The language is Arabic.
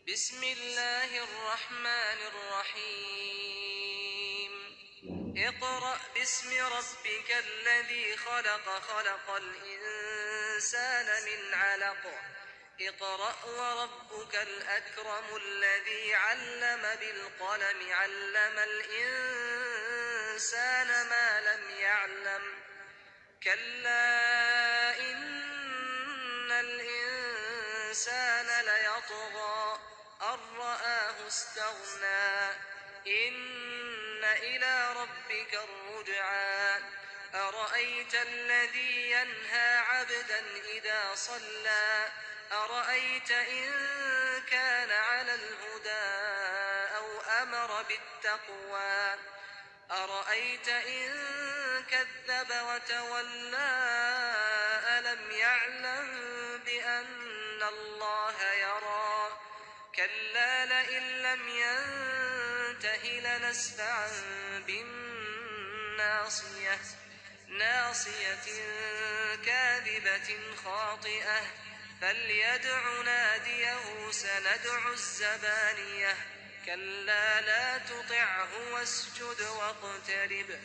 بسم الله الرحمن الرحيم اقرأ باسم ربك الذي خلق خلق الإنسان من علق اقرأ وربك الأكرم الذي علم بالقلم علم الإنسان ما لم يعلم كلا إن الإنسان ليطغى أن رآه استغنى إن إلى ربك الرجعى أرأيت الذي ينهى عبدا إذا صلى أرأيت إن كان على الهدى أو أمر بالتقوى أرأيت إن كذب وتولى ألم يعلم بأن الله يرى كلا لئن لم ينته لنسفعا بالناصية ناصية كاذبة خاطئة فليدع ناديه سندع الزبانية كلا لا تطعه واسجد واقترب